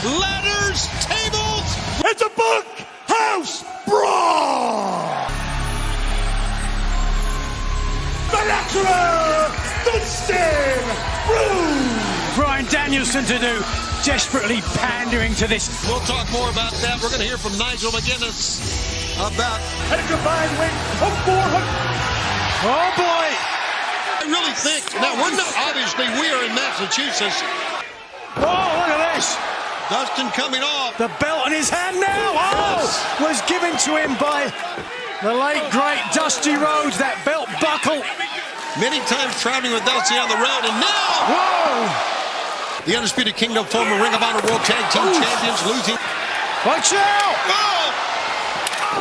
ladders, tables. It's a bunkhouse brawl! The lecturer, the Sting, Bruce! Bryan Danielson to do, desperately pandering to this. We'll talk more about that. We're going to hear from Nigel McGuinness about And a combined weight of 400. Oh boy! I really think, now we're not, obviously we are in Massachusetts. Oh, look at this! Dustin coming off. The belt in his hand now! Oh! Was given to him by the late, great Dusty Rhodes, that belt buckle. Many times traveling with Dusty on the road, and now Whoa! the Undisputed Kingdom, former Ring of Honor World Tag Team Champions, losing. Watch out!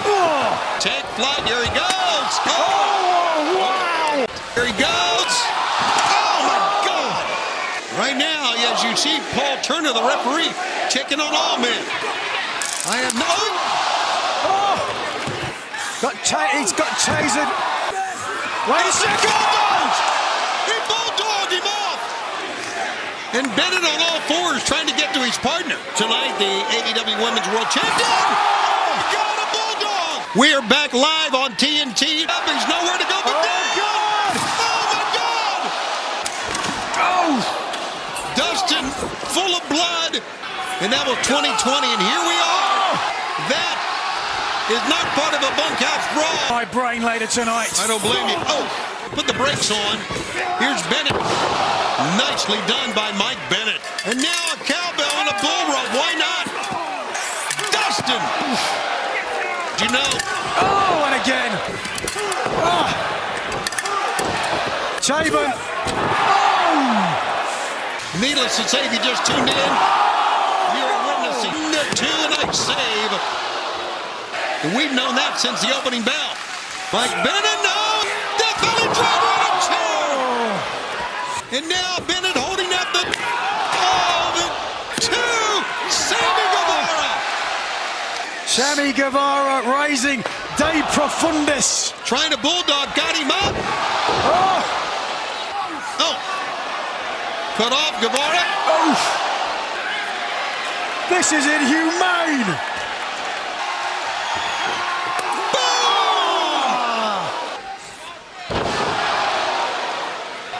Oh! Take flight, here he goes! Oh, wow! Here he goes! Oh my God! Right now, as you see, Paul Turner, the referee, checking on all men. I have no. Oh! He's got tasered. Wait a second! He bulldogged him off! And Bennett on all fours trying to get to his partner. Tonight, the AEW Women's World Champion. Oh, God, a bulldog! We are back live on TNT. There's nowhere to go but down. God! Oh, my God! Oh! Dustin, full of blood. And that was 2020, and here we are. That is not part of a bunkhouse brawl. My brain later tonight. I don't blame you. Oh, put the brakes on. Here's Bennett. Nicely done by Mike Bennett. And now a cowbell and a bull rope. Why not? Dustin. You know. Oh, and again. Oh. Taven. Oh! Needless to say, if you just tuned in, you're witnessing the two-night save. And we've known that since the opening bell. Mike Bennett, no! Death Valley driver on a chair! And now Bennett holding up the two! Sammy Guevara! Sammy Guevara raising De Profundis. Trying to bulldog, got him up. Oh! Oh! Cut off Guevara. Oh! This is inhumane!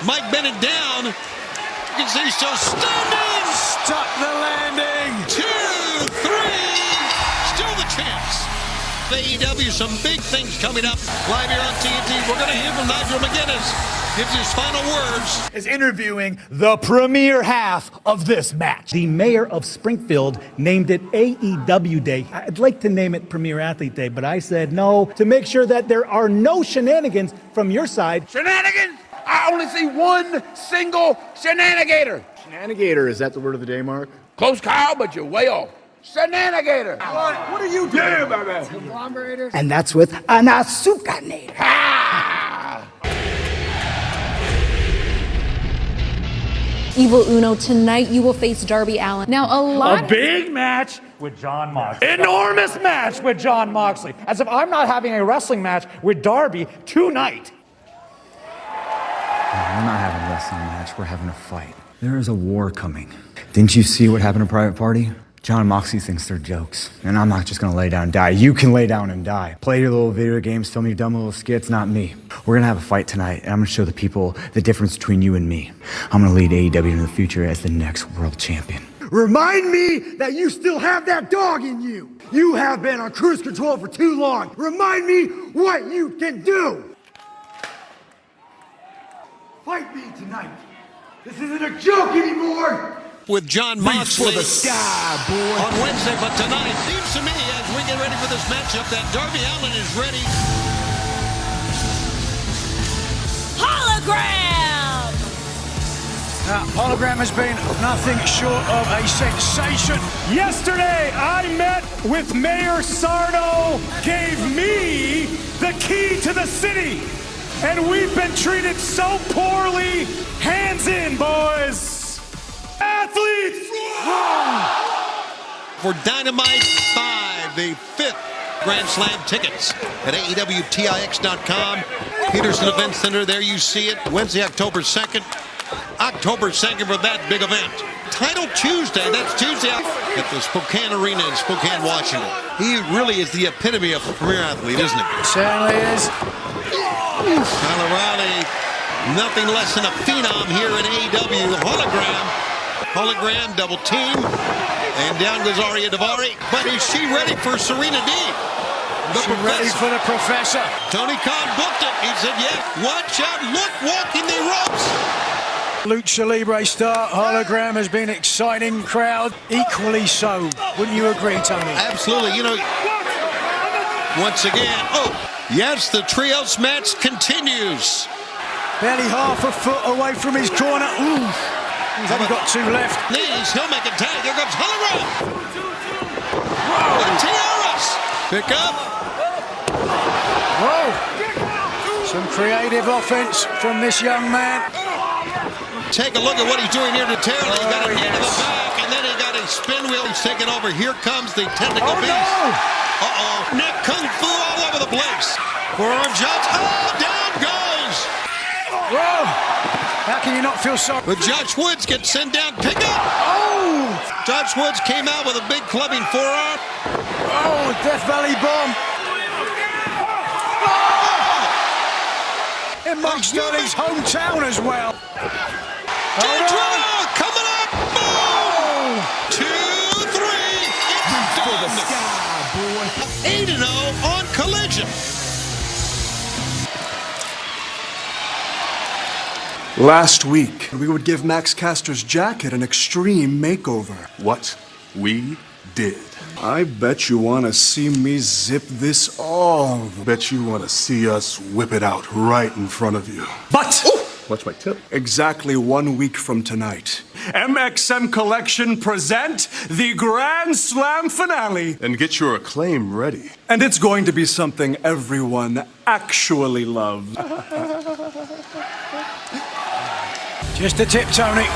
Mike Bennett down. You can see he's still standing. Stuck the landing. 2, 3. Still the champs. AEW, some big things coming up. Live here on TNT. We're going to hear from Nigel McGuinness. Gives his final words. Is interviewing the premier half of this match. The mayor of Springfield named it AEW Day. I'd like to name it Premier Athlete Day, but I said no to make sure that there are no shenanigans from your side. Shenanigans? I only see one single shenanigator. Shenanigator, is that the word of the day, Mark? Close call, but you're way off. Shenanigator. What are you doing? Yeah, baby. And that's with an Asuka-nator. Ah! Evil Uno, tonight you will face Darby Allin. Now, a lot. A big match with Jon Moxley. Enormous match with Jon Moxley. As if I'm not having a wrestling match with Darby tonight. We're not having a wrestling match, we're having a fight. There is a war coming. Didn't you see what happened to Private Party? Jon Moxley thinks they're jokes. And I'm not just gonna lay down and die. You can lay down and die. Play your little video games, film your dumb little skits, not me. We're gonna have a fight tonight, and I'm gonna show the people the difference between you and me. I'm gonna lead AEW into the future as the next world champion. Remind me that you still have that dog in you. You have been on cruise control for too long. Remind me what you can do. Fight me tonight. This isn't a joke anymore. With Jon Moxley for the sky, boy. on Wednesday, but tonight, seems to me as we get ready for this matchup that Darby Allin is ready. Hologram! Hologram has been nothing short of a sensation. Yesterday, I met with Mayor Sarno, gave me the key to the city. And we've been treated so poorly. Hands in, boys. Athletes! For Dynamite 5, the 5th Grand Slam tickets at AEWTIX.com. Peterson Event Center, there you see it. Wednesday, October 2nd. October 2nd for that big event. Title Tuesday, that's Tuesday. out at the Spokane Arena in Spokane, Washington. He really is the epitome of a premier athlete, isn't he? Certainly is. Kyle O'Reilly, nothing less than a phenom here in AEW. Hologram, double team. And down goes Arya Daivari. But is she ready for Serena Deeb? Ready for the professor. Tony Khan booked it. He said, yeah, watch out, look, walking the ropes. Lucha Libre star Hologram has been exciting crowd. Equally so. Wouldn't you agree, Tony? Absolutely. You know, once again, yes, the trios match continues. Barely half a foot away from his corner. Ooh. He's only got two left. Knees, he'll make a tag. Here comes Hologram. And tiaras. Pick up. Whoa. Some creative offense from this young man. Take a look at what he's doing here to Terrell. He got a knee to the back, and then he got a spin wheel. He's taking over. Here comes the tentacle beast. No. Neck kung fu all over the place. Forearm shots. Down goes. Whoa. How can you not feel sorry? But Josh Woods gets sent down. Pick up. Josh Woods came out with a big clubbing forearm. Death Valley bomb. In Mike Sterling's hometown as well. Coming up. Boom. 2, 3. It's done. 8-0 on Collision. Last week, we would give Max Caster's jacket an extreme makeover. What we did. I bet you want to see me zip this off. Bet you want to see us whip it out right in front of you. But, what's my tip? Exactly 1 week from tonight, MXM Collection present the Grand Slam finale. And get your acclaim ready. And it's going to be something everyone actually loves. Just a tip, Tony.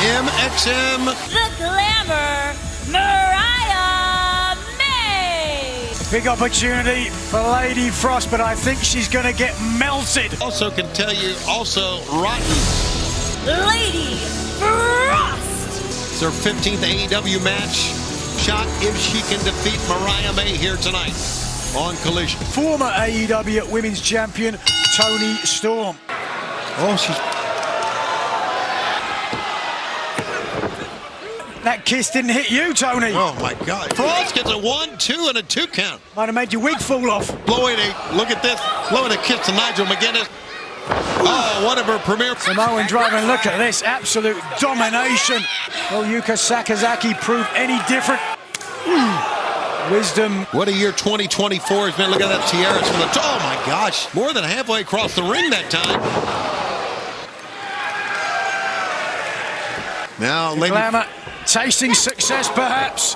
MXM. The Glamour, Mariah May. Big opportunity for Lady Frost, but I think she's going to get melted. Also can tell you, Rotten. Lady Frost. It's her 15th AEW match. Shot if she can defeat Mariah May here tonight on Collision. Former AEW Women's Champion, Toni Storm. That kiss didn't hit you, Tony. Oh, my God. Frost gets a 1, 2, and a 2 count. Might have made your wig fall off. Look at this. Blowing a kiss to Nigel McGuinness. One of her premier. Samoan Driver, look at this. Absolute domination. Will Yuka Sakazaki prove any different? Wisdom. What a year 2024 has been. Look at that tiaras from the top. Oh, my gosh. More than halfway across the ring that time. Now, Lady Glamour tasting success, perhaps.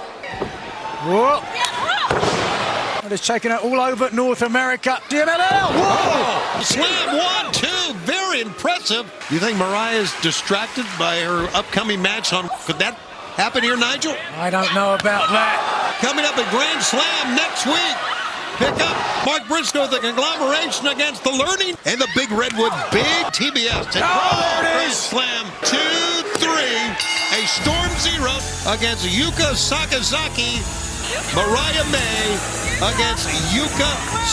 Whoa. It has taken it all over North America. DMLL. Whoa. Slam 1, 2. Very impressive. You think Mariah is distracted by her upcoming match on? Could that happen here, Nigel? I don't know about that. Coming up at Grand Slam next week. Pick up Mark Briscoe, the conglomeration against the Learning, and the Big Redwood, big TBS. There it is. Slam 2, 3. A Storm Zero against Yuka Sakazaki. Mariah May against Yuka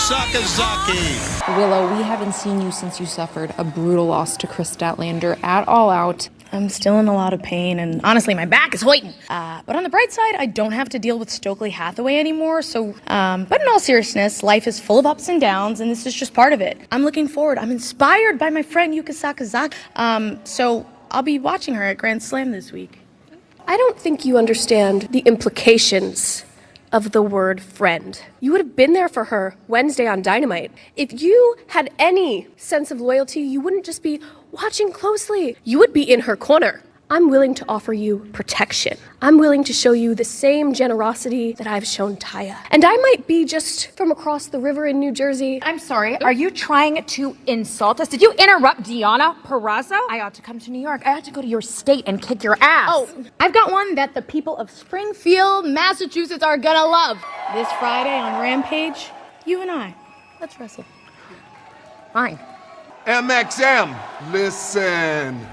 Sakazaki. Willow, we haven't seen you since you suffered a brutal loss to Chris Statlander at All Out. I'm still in a lot of pain, and honestly, my back is hurting. But on the bright side, I don't have to deal with Stokely Hathaway anymore, so, but in all seriousness, life is full of ups and downs, and this is just part of it. I'm looking forward. I'm inspired by my friend Yuka Sakazaki, so I'll be watching her at Grand Slam this week. I don't think you understand the implications of the word friend. You would have been there for her Wednesday on Dynamite. If you had any sense of loyalty, you wouldn't just be watching closely. You would be in her corner. I'm willing to offer you protection. I'm willing to show you the same generosity that I've shown Taya. And I might be just from across the river in New Jersey. I'm sorry, are you trying to insult us? Did you interrupt Deonna Purrazzo? I ought to come to New York. I ought to go to your state and kick your ass. Oh, I've got one that the people of Springfield, Massachusetts are gonna love. This Friday on Rampage, you and I, let's wrestle. Fine. MXM. Listen.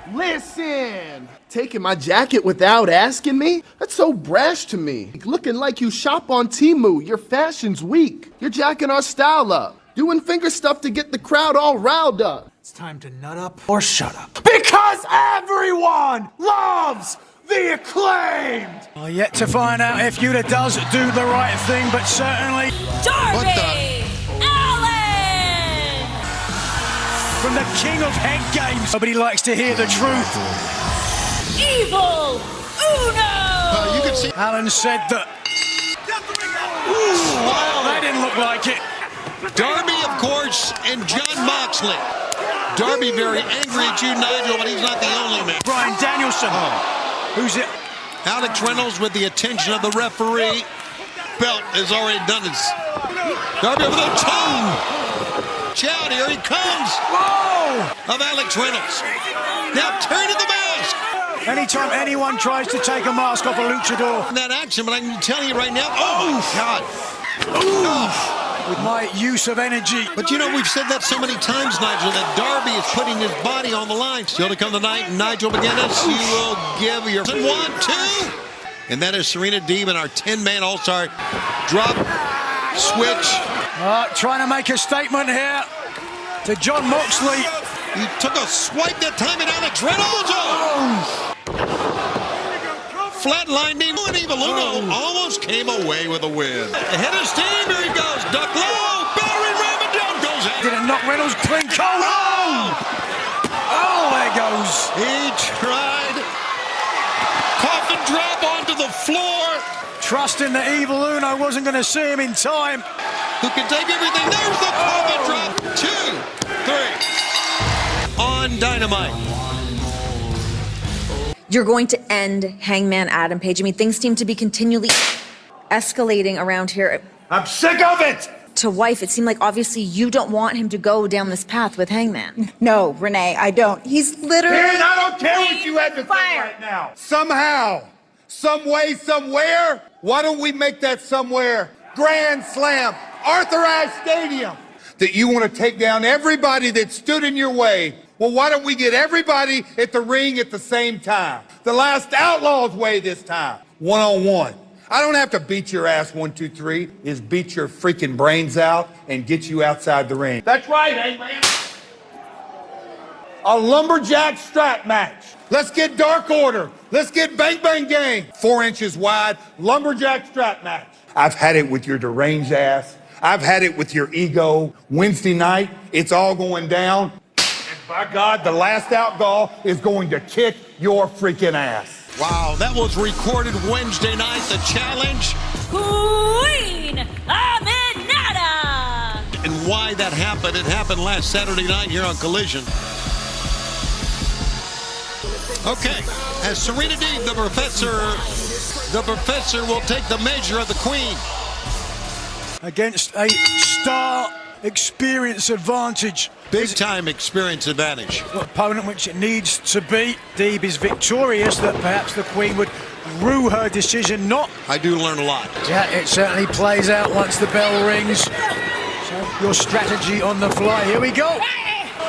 Taking my jacket without asking me? That's so brash to me. Looking like you shop on Temu. Your fashion's weak. You're jacking our style up. Doing finger stuff to get the crowd all riled up. It's time to nut up or shut up. Because everyone loves the Acclaimed! Well, yet to find out if Yuta does do the right thing, but certainly... Darby Allin! From the king of head games. Nobody likes to hear the truth. Evil Uno! You can see Alan said that... Ooh, wow, that didn't look like it. Darby, of course, and John Moxley. Darby very angry at you, Nigel, but he's not the only man. Bryan Danielson. Who's it? Alex Reynolds with the attention of the referee. Belt has already done his. Darby with a tongue. Shout, here he comes. Whoa! Of Alex Reynolds. Now turn to the mask. Anytime anyone tries to take a mask off a luchador. That action, but I can tell you right now. Oh, God. Oh. With my use of energy. But you know, we've said that so many times, Nigel, that Darby is putting his body on the line. Still to come tonight, Nigel McGuinness, you will give your 1, 2. And that is Serena Deeb and our 10-man all-star drop, switch. Trying to make a statement here to John Moxley. He took a swipe that time at Alex Reynolds. Flatlined him, and Evil Uno almost came away with a win. Ahead of steam, here he goes. Duck low, battering ramming down goes out. Didn't knock Reynolds clean cold. Oh, there goes. He tried. Coffin drop onto the floor. Trusting that Evil Uno wasn't going to see him in time. Who can take everything? There's the coffin drop. 2, 3. On Dynamite. You're going to end Hangman Adam Page. I mean, things seem to be continually escalating around here. I'm sick of it! To wife, it seemed like obviously you don't want him to go down this path with Hangman. No, Renee, I don't. He's literally... Karen, I don't care what you have to think right now. Somehow, some way, somewhere, why don't we make that somewhere Grand Slam, Arthur Ashe Stadium? That you want to take down everybody that stood in your way. Well, why don't we get everybody at the ring at the same time? The last Outlaw's way this time. 1-on-1. I don't have to beat your ass 1, 2, 3. Is beat your freaking brains out and get you outside the ring. That's right, Hangman. A lumberjack strap match. Let's get Dark Order. Let's get Bang Bang Gang. 4 inches wide, lumberjack strap match. I've had it with your deranged ass. I've had it with your ego. Wednesday night, it's all going down. By God, the last Outlaw is going to kick your freaking ass. Wow, that was recorded Wednesday night, the challenge. Queen Aminata! And why that happened, it happened last Saturday night here on Collision. Okay, as Serena Deeb, the professor will take the measure of the Queen. Against a star experience advantage. Big time experience advantage. Opponent which it needs to be. Deeb is victorious that perhaps the Queen would rue her decision not. I do learn a lot. Yeah, it certainly plays out once the bell rings. So your strategy on the fly. Here we go.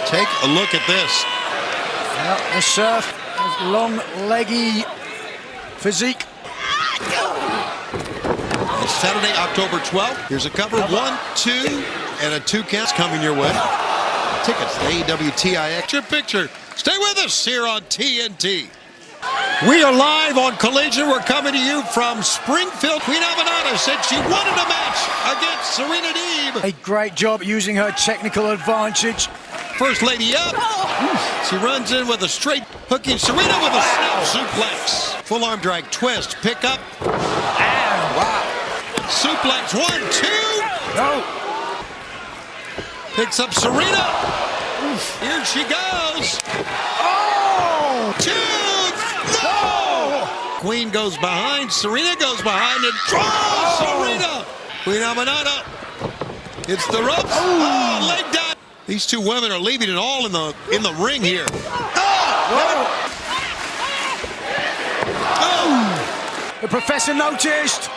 Take a look at this. Well, the surf has long, leggy physique. It's Saturday, October 12th. Here's a cover. 1, 2, and a 2 count coming your way. Tickets to AEW TIX. Your picture. Stay with us here on TNT. We are live on Collision. We're coming to you from Springfield. Queen Aminata said she wanted a match against Serena Deeb. A great job using her technical advantage. First lady up. She runs in with a straight hooking Serena with a snap suplex. Full arm drag twist. Pick up. And wow. Suplex 1, 2. No. Picks up Serena. Here she goes. Oh! 2. No! Queen goes behind. Serena goes behind and draws Serena. Queen Aminata. It's the ropes. Oh, leg down. These two women are leaving it all in the ring here. Oh! The professor noticed.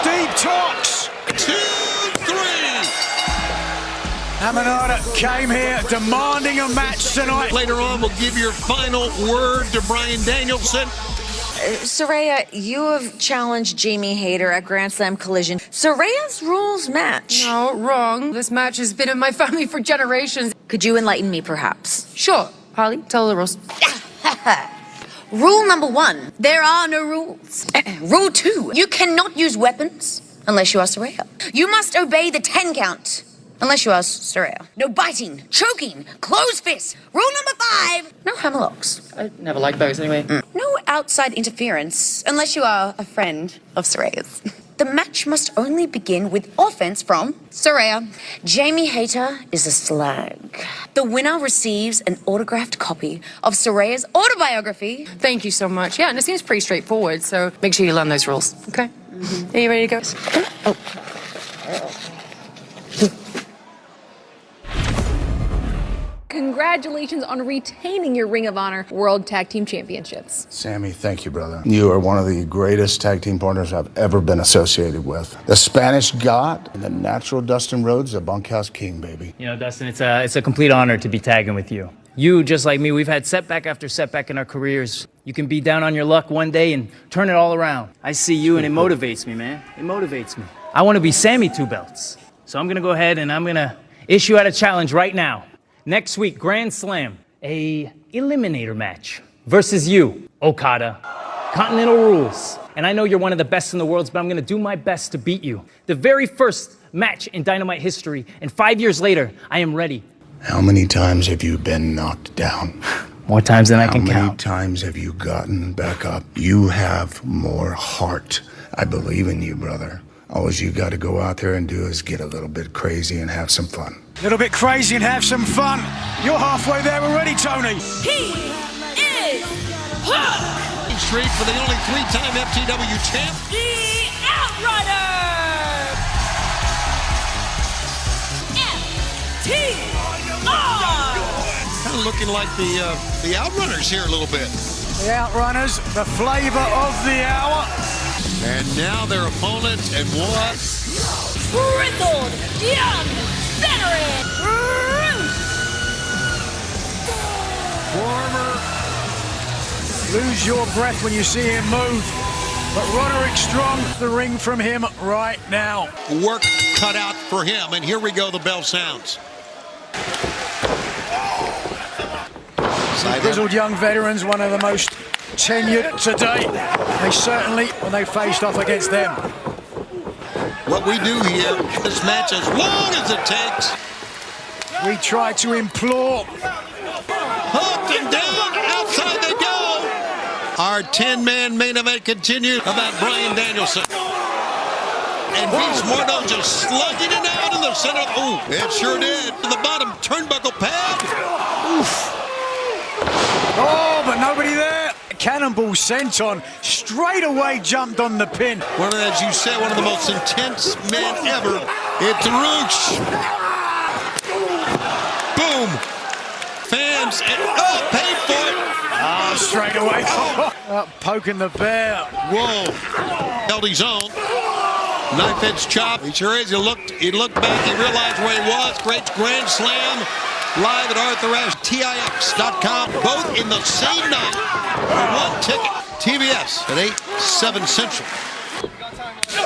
Deep talks. 2, 3. Amanada came here demanding a match tonight. Later on, we'll give your final word to Bryan Danielson. Saraya, you have challenged Jamie Hayter at Grand Slam Collision. Saraya's rules match. No, wrong. This match has been in my family for generations. Could you enlighten me, perhaps? Sure. Harley, tell the rules. Rule number 1, there are no rules. Rule 2, you cannot use weapons unless you are Saraya. You must obey the 10 count unless you are Saraya. No biting, choking, closed fists. Rule number 5, no hammerlocks. I never liked those anyway. No outside interference unless you are a friend of Saraya's. The match must only begin with offense from Saraya. Jamie Hayter is a slag. The winner receives an autographed copy of Saraya's autobiography. Thank you so much. Yeah, and it seems pretty straightforward, so make sure you learn those rules, okay? Are you ready to go? Oh. Congratulations on retaining your Ring of Honor World Tag Team Championships. Sammy, thank you, brother. You are one of the greatest tag team partners I've ever been associated with. The Spanish God and the natural Dustin Rhodes, the bunkhouse king, baby. You know, Dustin, it's a complete honor to be tagging with you. You, just like me, we've had setback after setback in our careers. You can be down on your luck one day and turn it all around. I see you and it motivates me, man. It motivates me. I want to be Sammy Two Belts. So I'm going to go ahead and I'm going to issue out a challenge right now. Next week, Grand Slam, a eliminator match versus you, Okada. Continental rules. And I know you're one of the best in the world, but I'm going to do my best to beat you. The very first match in Dynamite history, and 5 years later, I am ready. How many times have you been knocked down? More times than I can count. How many count. times have you gotten back up? You have more heart. I believe in you, brother. All you got to go out there and do is get a little bit crazy and have some fun. A little bit crazy and have some fun. You're halfway there already, Tony. He is Hook! Street for the only 3-time FTW champ. The Outrunner! FTR! Kind of looking like the Outrunners here a little bit. The Outrunners, the flavor of the hour. And now their opponents, and what? Grizzled, young, veteran, Bruce! Former. Lose your breath when you see him move. But Roderick Strong, the ring from him right now. Work cut out for him, and here we go, the bell sounds. Grizzled young veterans, one of the most tenured today. They certainly, when they faced off against them. What we do here, this match as long as it takes. We try to implore. Hooked and down, outside they go. Our 10-man main event continues about Bryan Danielson. And Beast Mordo just slugging it out in the center. Ooh, it sure did. To the bottom turnbuckle pad. Oof. Oh, but nobody there. Cannonball senton straight away jumped on the pin. One of, as you said, one of the most intense men ever. It's Roosh. Boom. Fans, and paid for it. Ah, straight away. Poking the bear. Whoa. Held his own. Knife edge chop. He sure is. He looked back. He realized where he was. Great Grand Slam. Live at ArthurAsheTix.com. Both in the same night. For one ticket. TBS at 8, 7 Central.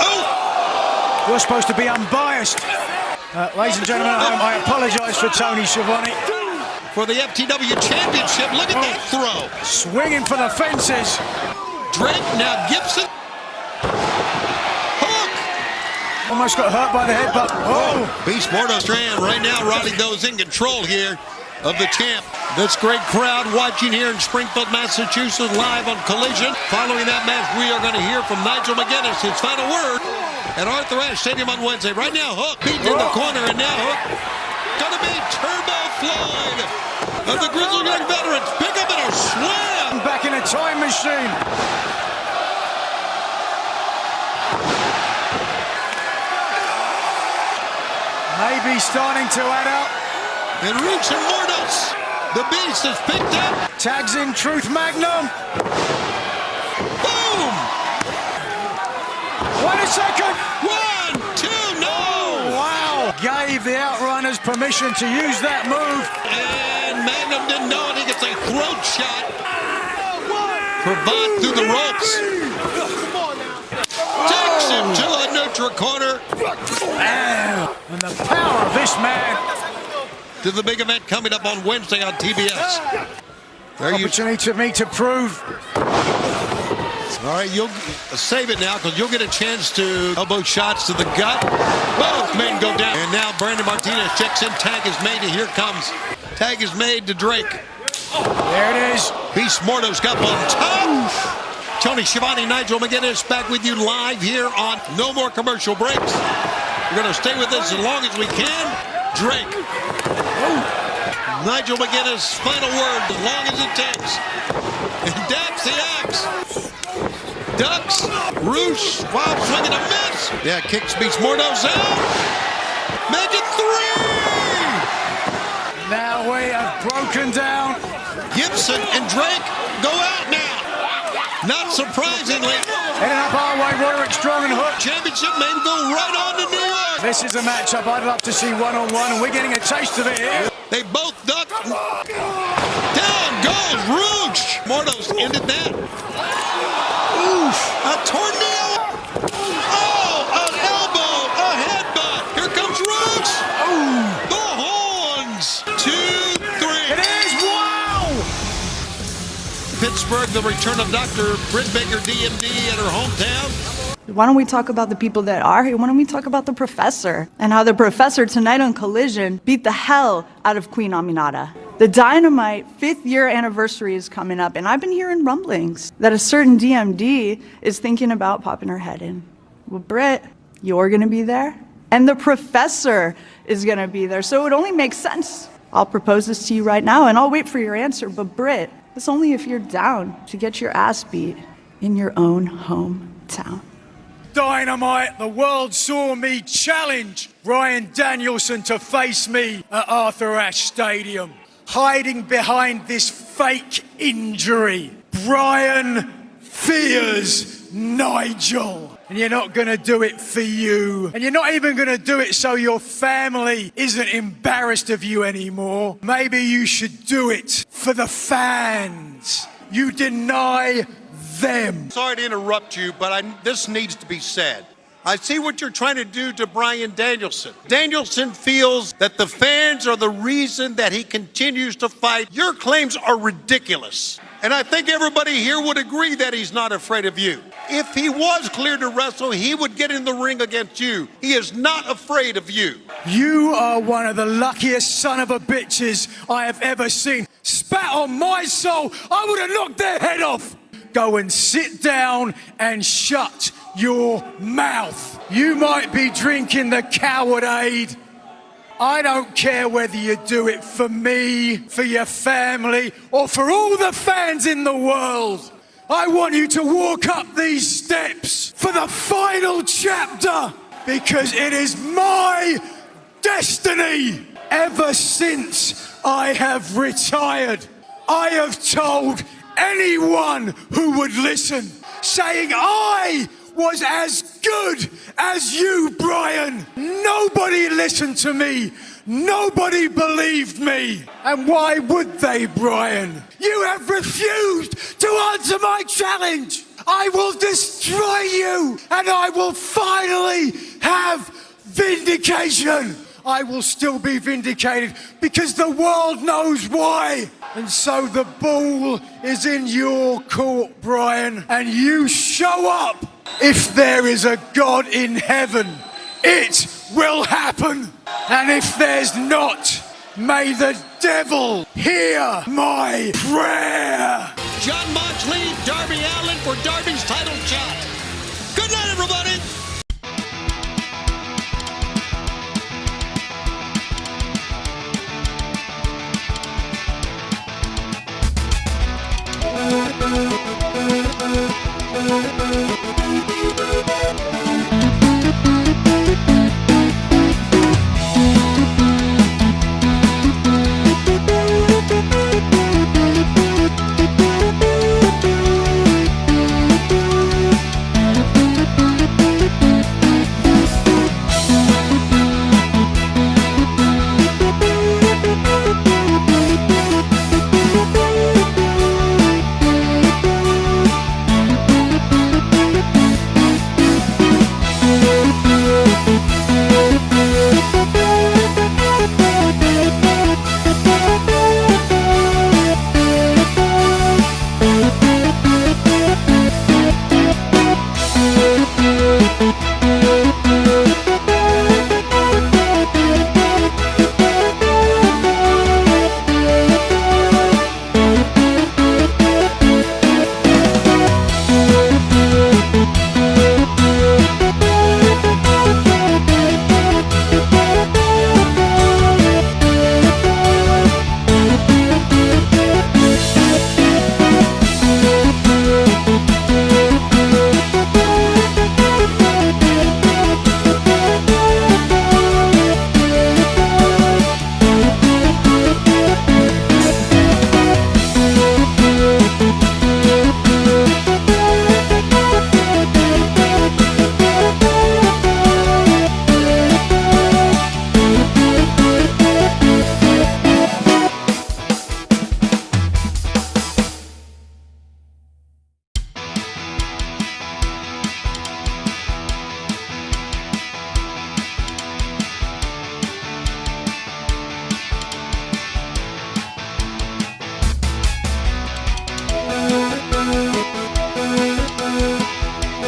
Oh! You're supposed to be unbiased. Ladies and gentlemen at home, I apologize for Tony Schiavone. For the FTW Championship, look at that throw. Swinging for the fences. Drake, now Gibson. Almost got hurt by the headbutt. Oh! Beast Mordo Strand right now. Roddy goes in control here of the champ. This great crowd watching here in Springfield, Massachusetts, live on Collision. Following that match, we are going to hear from Nigel McGuinness, his final word at Arthur Ashe Stadium on Wednesday. Right now, Hook beat in the corner, and now Hook going to be Turbo Floyd of the Grizzled Young Veterans. Pick up and a slam. Back in a time machine. Maybe starting to add up. And Roots and Mordos. The Beast is picked up. Tags in Truth Magnum. Boom! Wait a second. 1, 2, no! Wow. Gave the Outrunner Garner's permission to use that move. And Magnum didn't know it. He gets a throat shot. Cravat through the ropes. Takes him to a neutral corner. And the power of this man. To the big event coming up on Wednesday on TBS. Opportunity to me to prove. All right, you'll save it now because you'll get a chance to elbow shots to the gut. Both men go down. And now Brandon Martinez checks in. Tag is made, and here comes. Tag is made to Drake. There it is. Beast Mordo's got on top. Tony Schiavone, Nigel McGuinness back with you live here on No More Commercial Breaks. We're going to stay with this as long as we can. Drake. Nigel McGuinness, final word, as long as it takes. And daps the axe. Ducks. Roosh. Wild swing and a miss. Yeah, kicks Beast Mordo's out. Make it 3. Now we have broken down. Gibson and Drake go out now. Not surprisingly. Heading up our way, Roderick Strong and Hook. Championship men go right on to New York. This is a matchup I'd love to see one-on-one, and we're getting a taste of it here. They both duck. Down goes Roosh. Mordo's ended that. Oof. A tornado. Oh, an elbow. A headbutt. Here comes Roosh. The horns. 2, 3. It is. Wow. Pittsburgh, the return of Dr. Britt Baker, DMD, at her hometown. Why don't we talk about the people that are here? Why don't we talk about the professor and how the professor tonight on Collision beat the hell out of Queen Aminata? The Dynamite 5th year anniversary is coming up, and I've been hearing rumblings that a certain DMD is thinking about popping her head in. Well, Britt, you're gonna be there, and the professor is gonna be there, so it only makes sense. I'll propose this to you right now, and I'll wait for your answer, but Britt, it's only if you're down to get your ass beat in your own hometown. Dynamite, the world saw me challenge Bryan Danielson to face me at Arthur Ashe Stadium. Hiding behind this fake injury, Bryan fears Nigel. And you're not gonna do it for you. And you're not even gonna do it so your family isn't embarrassed of you anymore. Maybe you should do it for the fans. You deny them. Sorry to interrupt you, but this needs to be said. I see what you're trying to do to Bryan Danielson. Danielson feels that the fans are the reason that he continues to fight. Your claims are ridiculous. And I think everybody here would agree that he's not afraid of you. If he was cleared to wrestle, he would get in the ring against you. He is not afraid of you. You are one of the luckiest son of a bitches I have ever seen. Spat on my soul, I would have knocked their head off. Go and sit down and shut your mouth. You might be drinking the Coward-Aid. I don't care whether you do it for me, for your family, or for all the fans in the world. I want you to walk up these steps for the final chapter, because it is my destiny. Ever since I have retired, I have told anyone who would listen, saying I was as good as you, Bryan. Nobody listened to me. Nobody believed me. And why would they, Bryan? You have refused to answer my challenge. I will destroy you, and I will finally have vindication. I will still be vindicated because the world knows why. And so the ball is in your court, Bryan, and you show up. If there is a God in heaven, it will happen. And if there's not, may the devil hear my prayer. John Moxley, Darby Allin for Darby's title shot. Good night, everybody.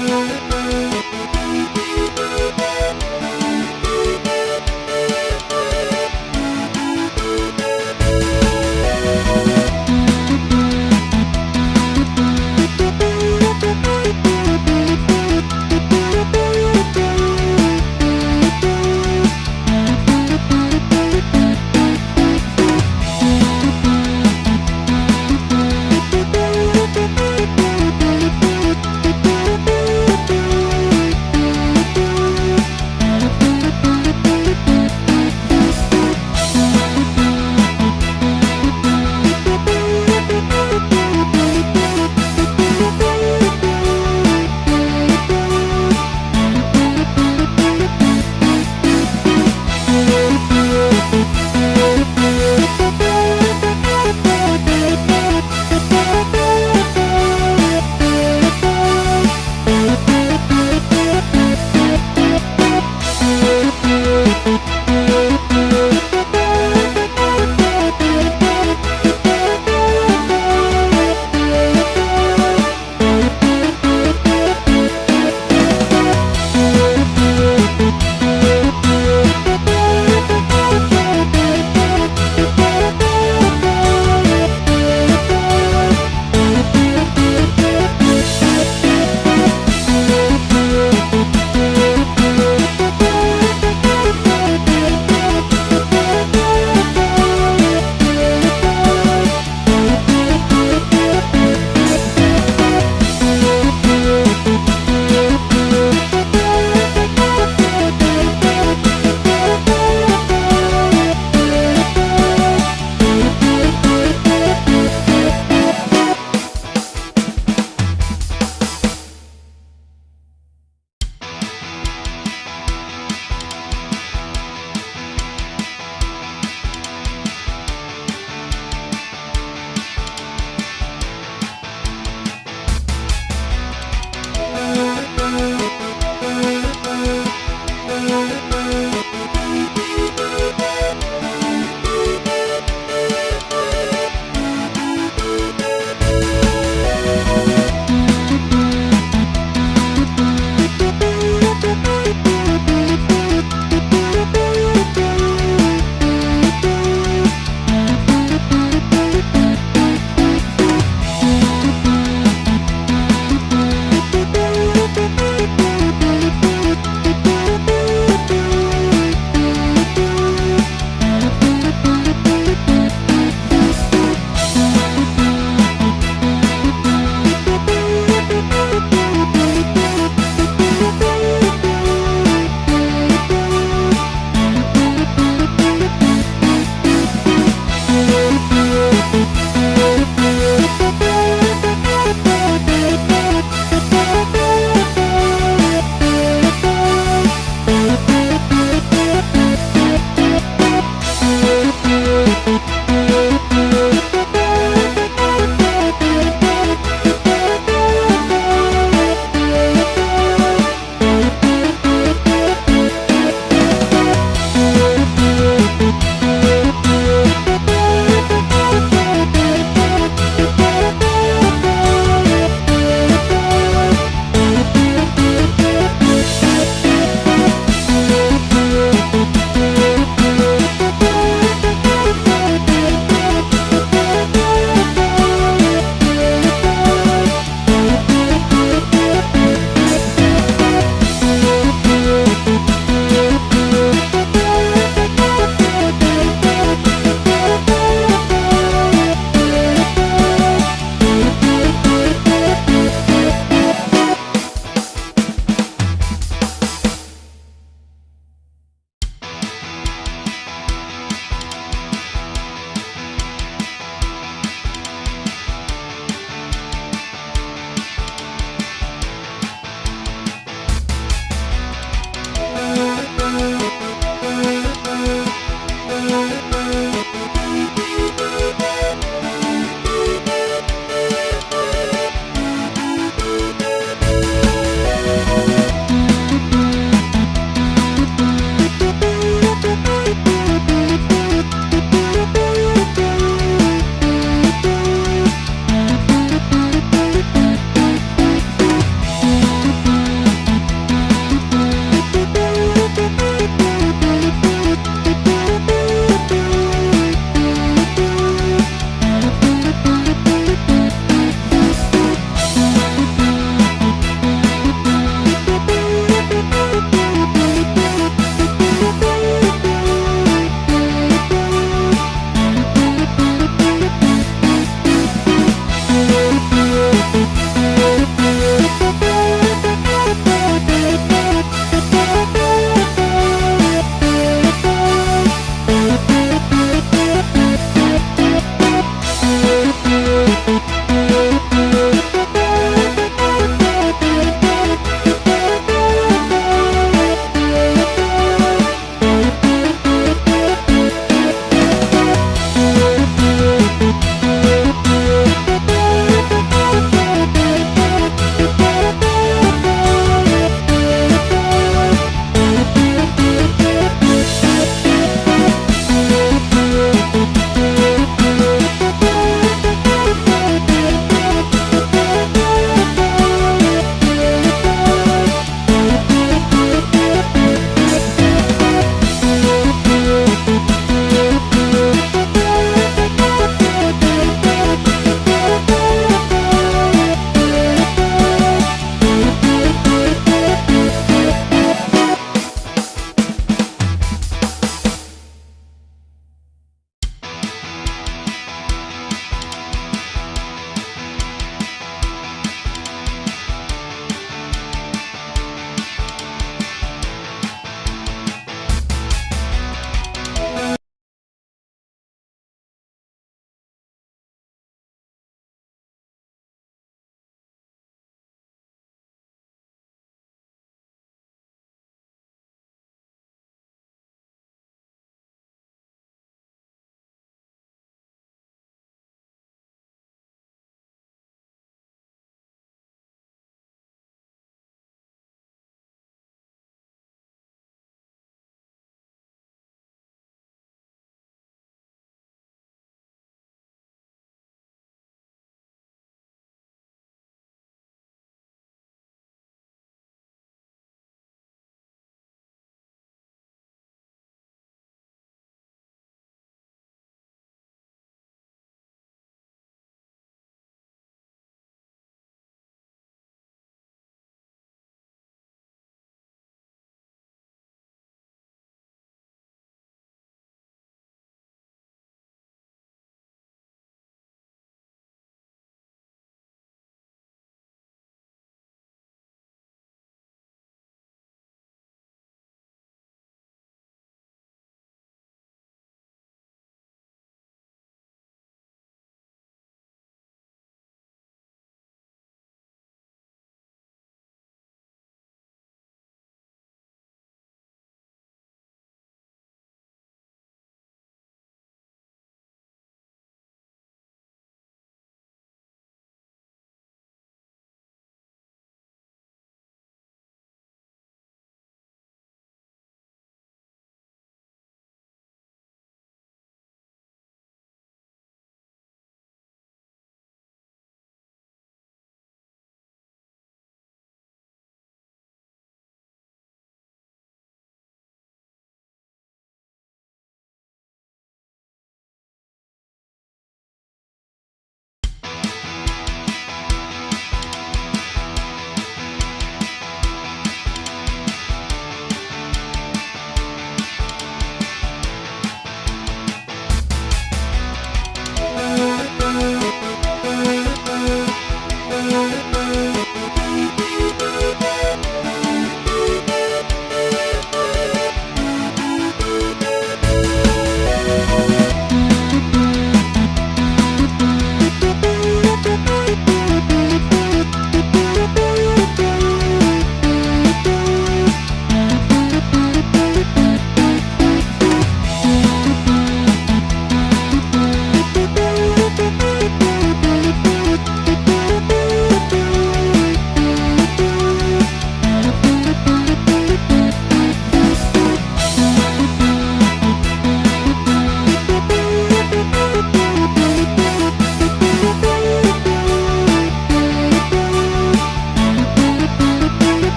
Bye.